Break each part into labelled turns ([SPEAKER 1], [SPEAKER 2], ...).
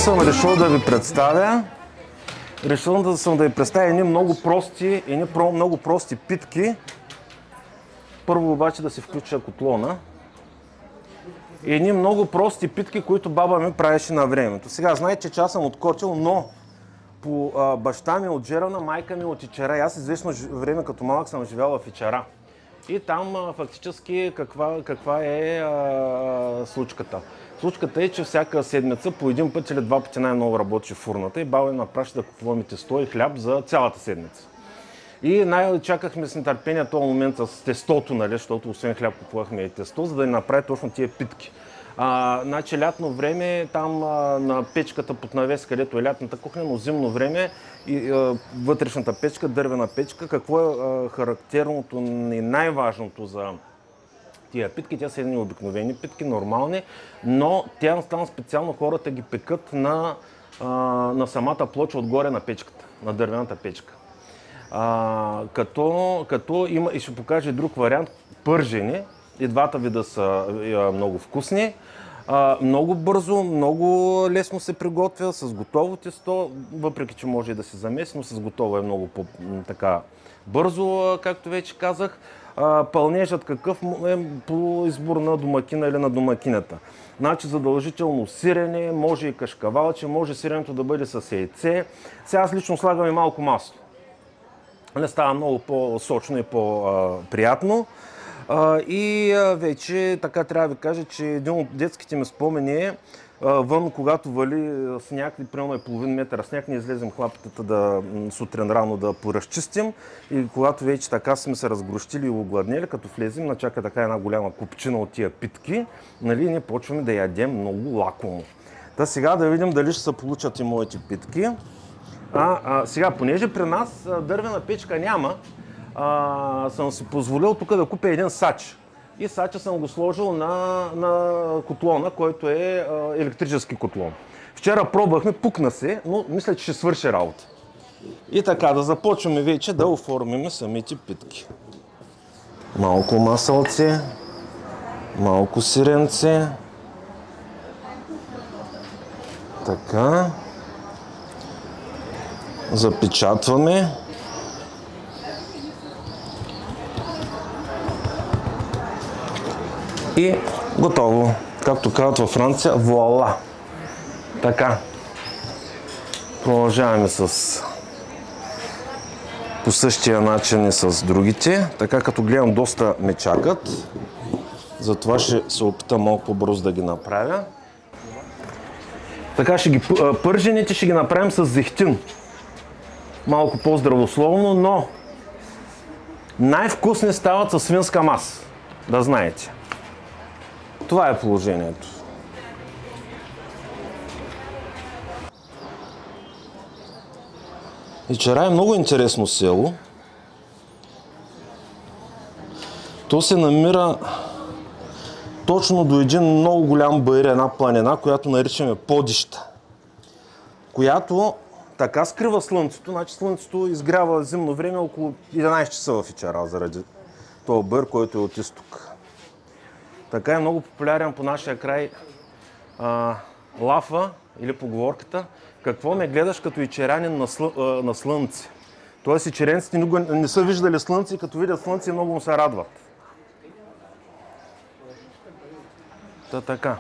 [SPEAKER 1] съм решил да ви представя. Решил съм да ви представя едни много прости питки. Първо обаче да се включа котлона. Едни много прости питки, които баба ми правеше на времето. Сега знаете, че аз съм откочил, но по баща ми от Джерана, майка ми от Ичера. Аз известно време като малък съм живял в Ичера. И там фактически каква е случката? Случката е, че всяка седмица по един път или два пъти най-много работи в фурната и баба ми напраща да купуваме тесто и хляб за цялата седмица. И чакахме с нетърпение този момент с тестото, нали, защото освен хляб купувахме и тесто, за да ни направи точно тия питки. Значи лятно време там на печката под навес, където е лятната кухня, но зимно време и вътрешната печка, дървена печка, какво е характерното и най-важното за тия питки? Те са едни обикновени питки, нормални, но там специално хората ги пекат на самата плоча отгоре на печката, на дървената печка. Като има, и ще покажа друг вариант, пържени. И двата вида са много вкусни. Много бързо, много лесно се приготвя с готово тесто, въпреки че може и да се замеси, но с готово е много така бързо, както вече казах. Пълнежът какъв е по избор на домакина или на домакинята. Значи задължително сирене, може и кашкавалче, може сиренето да бъде с яйце. Сега аз лично слагам и малко масло. Не става много по-сочно и по-приятно. И вече така трябва да ви кажа, че един от детските ми спомени е вън, когато вали сняг, примерно е половин метър сняг, ние излезем хлапетата сутрин рано да поразчистим и когато вече така сме се разгрощили и огладнели, като влезем, начака така една голяма купчина от тия питки, нали, ние почваме да ядем много лакомо. Та сега да видим дали ще се получат и моите питки. Сега, понеже при нас дървена печка няма, съм си позволил тук да купя един сач. И сача съм го сложил на котлона, който е електрически котлон. Вчера пробвахме, пукна се, но мисля, че ще свърши работа. И така, да започваме вече да оформим самите питки. Малко масълце, малко сиренце. Така. Запечатваме. И готово. Както казват във Франция, вуала. Така. Продължаваме по същия начин и с другите. Така като гледам доста ме чакат. Затова ще се опитам малко по-бързо да ги направя. Така пържените ще ги направим с зехтин. Малко по-здравословно, но най-вкусни стават със свинска маса. Да знаете. Това е положението. Ичера е много интересно село. То се намира точно до един много голям баир, една планина, която наричаме Подища, която така скрива слънцето. Значи слънцето изгрява зимно време около 11 часа в Ичера заради този баир, който е от изток. Така е много популярен по нашия край лафа или поговорката: какво ме гледаш като ичерянин на слънце? Тоест ичеренците не са виждали слънце и като видят слънце много му се радват. Така.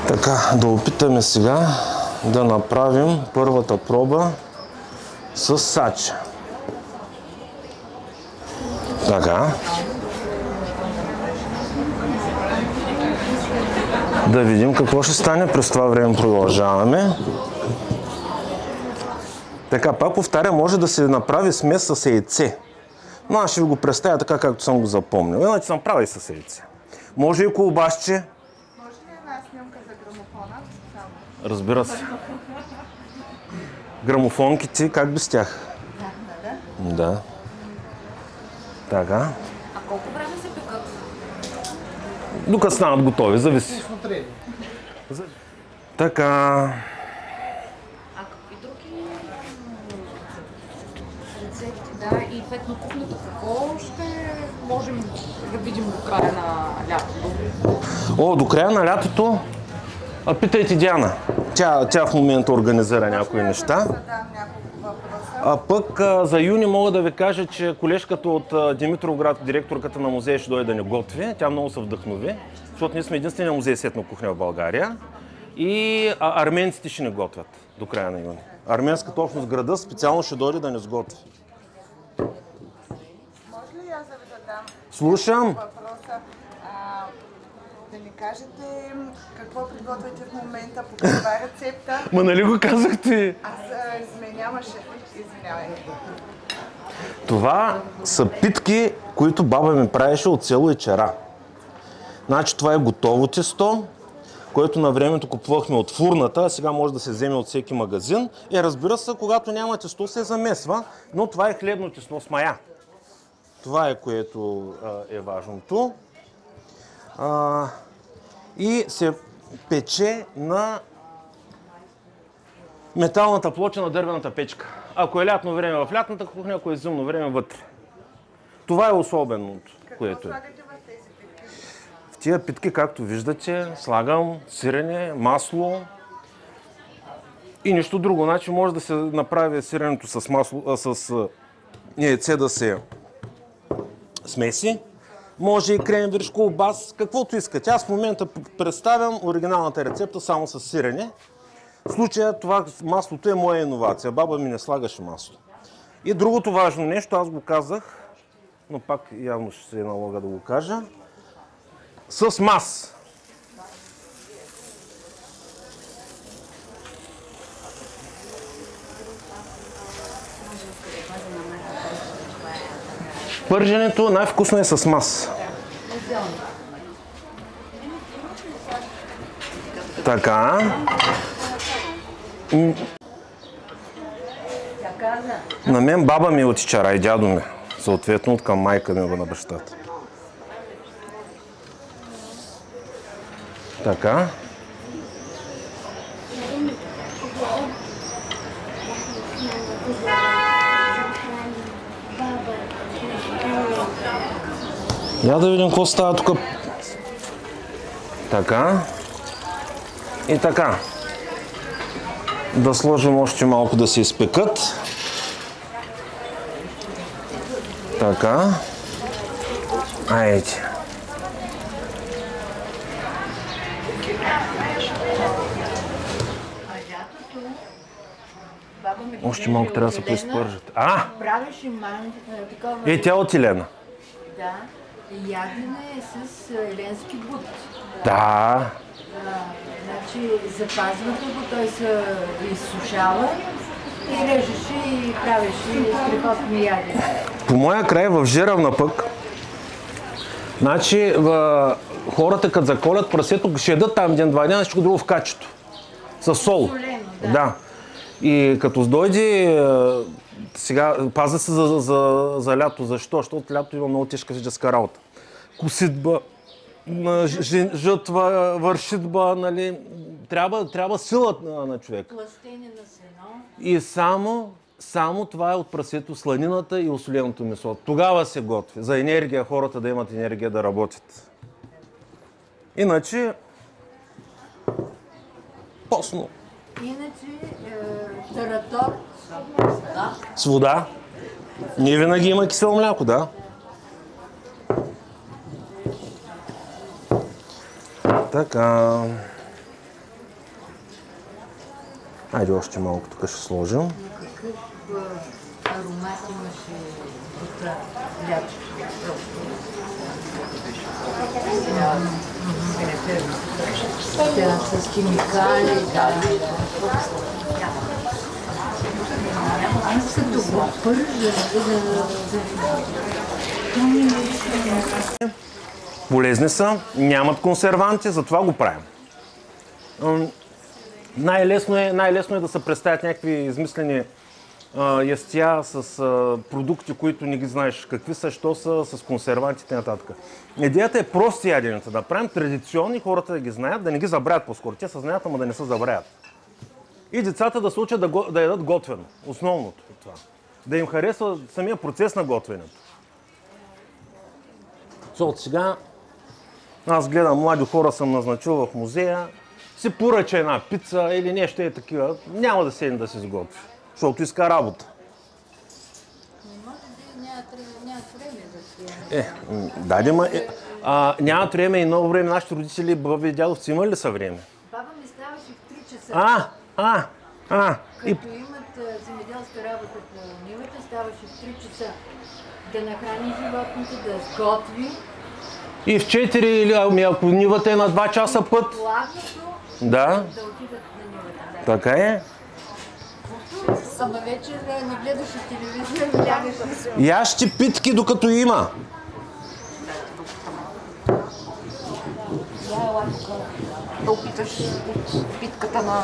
[SPEAKER 1] Така, да опитаме сега да направим първата проба с сача. Така. Да видим какво ще стане. През това време продължаваме. Така, пак повтарям, може да се направи смес с яйце. Но аз ще ви го представя така, както съм го запомнил. Иначе съм правил и с яйце. Може и колбасче.
[SPEAKER 2] Може ли една снимка за грамофона?
[SPEAKER 1] Разбира се. Грамофонките, как без тях? Да. Така.
[SPEAKER 2] А колко време се пекат?
[SPEAKER 1] Докато станат готови, зависи. Така.
[SPEAKER 2] А какви други съответно кухнята, какво ще можем да видим до края на лятото?
[SPEAKER 1] О, до края на лятото? Питайте Диана. Тя в момента организира някои неща.
[SPEAKER 2] Задам няколко въпроса.
[SPEAKER 1] А пък за юни мога да ви кажа, че колежката от Димитровград, директорката на музея, ще дойде да ни готви. Тя много се вдъхнови, защото ние сме единствения музей с етно кухня в България. И арменците ще ни готвят до края на юни. Арменската общност в града специално ще дойде да ни сготви.
[SPEAKER 2] Може ли аз да ви задам
[SPEAKER 1] Слушам.
[SPEAKER 2] въпроса? Да ни кажете какво приготвяте в момента, по каква рецепта?
[SPEAKER 1] Ма нали го казахте?
[SPEAKER 2] Аз нямаше. Извинявай.
[SPEAKER 1] Това са питки, които баба ми правеше от село Ечера. Значи това е готово тесто, което на времето купувахме от фурната, а сега може да се вземе от всеки магазин. И разбира се, когато няма тесто, се замесва, но това е хлебно тесто с мая. Това е, което е важното. И се пече на металната плоча на дървената печка. Ако е лятно време в лятната кухня, ако е зимно време вътре. Това е особеното, което е.
[SPEAKER 2] Слагате в тези питки?
[SPEAKER 1] В тия питки, както виждате, слагам сирене, масло и нищо друго. Значи може да се направи сиренето с масло, с яйце да се смеси. Може и крем, вирш, колбас, каквото искате. Аз в момента представям оригиналната рецепта само с сирене. В случая това маслото е моя иновация. Баба ми не слагаше масло. И другото важно нещо, аз го казах, но пак явно ще се налага да го кажа, с мас. Пърженето най-вкусно е с мас. Така. На мен баба ми е от Ичара и дядо ми, съответно от към майка ми на бащата. Така. Я да видим какво става тук. Така. И така. Да сложим още малко да се изпекат. Така. Айде. Още малко трябва да се поизпържат.
[SPEAKER 3] Правеше такова...
[SPEAKER 1] Тя от Елена.
[SPEAKER 3] Да. Ядене с еленски бут.
[SPEAKER 1] Да.
[SPEAKER 3] Значи запазваха го, той се изсушава и режеше и правеше страхотни ядене.
[SPEAKER 1] По моя край в Жеравна пък, значи хората като заколят прасето, ще ядат там ден-два дена, всичко друго в качето. С сол.
[SPEAKER 3] Солено, да.
[SPEAKER 1] Да. И като дойде, сега пазя се за лято. Защо? Защото лято има много тежка физическа работа. Коситба, жътва, вършитба, нали. Трябва сила на човек.
[SPEAKER 3] Пластене на сено.
[SPEAKER 1] И само това е от прасето, сланината и осоленото месо. Тогава се готви. За енергия, хората да имат енергия да работят. Иначе, постно.
[SPEAKER 3] Иначе таратор
[SPEAKER 1] С вода. Не винаги има кисело мляко, да. Така. Айде още малко тук ще сложим.
[SPEAKER 3] какъв аромат имаше тук лятото. Да, с химикали, да. Аз като го пържа,
[SPEAKER 1] Полезни са, нямат консерванти, затова го правим. Най-лесно е да се представят някакви измислени ястия с продукти, които не ги знаеш какви са, що са, с консервантите и нататък. Идеята е прости яденията, да правим традиционни, хората да ги знаят, да не ги забравят по-скоро. Те се знаят, ама да не се забравят. И децата да се учат да ядат готвено. Основното е това. да им харесва самия процес на готвенето. От сега аз гледам, млади хора съм назначил в музея, си поръча една пица или нещо е такива, няма да седне да се сготви, защото иска работа. Нямат време и много време. Нашите родители, баби и дядовци, имали ли са време?
[SPEAKER 3] Баба ми ставаше в 3 часа. Като имат земеделска работа по нивата, ставаше в 3 часа да нахрани животните, да сготви.
[SPEAKER 1] И в 4 или ако нивата е на 2 часа път? Да.
[SPEAKER 3] Да отидат на нивата. Да.
[SPEAKER 1] Така е.
[SPEAKER 3] Ама вечер не гледаш телевизия, лягаш.
[SPEAKER 1] Ящи питки, докато има.
[SPEAKER 2] Да опиташ питката на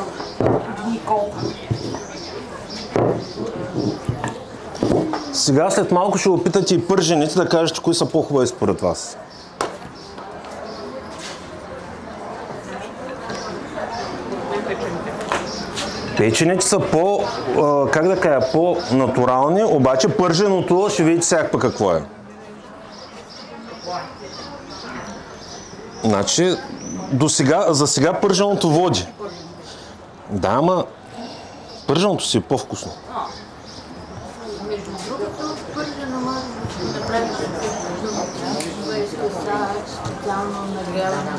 [SPEAKER 2] Никол.
[SPEAKER 1] Сега след малко ще опитате и пържените да кажете кои са по-хубави според вас. Печените са по-натурални, обаче пърженото ще видите всякаква какво е. Значи, за сега пърженото води. Да, ама пърженото си е по-вкусно.
[SPEAKER 3] Между другото, пържено може да направиш специално нагряване.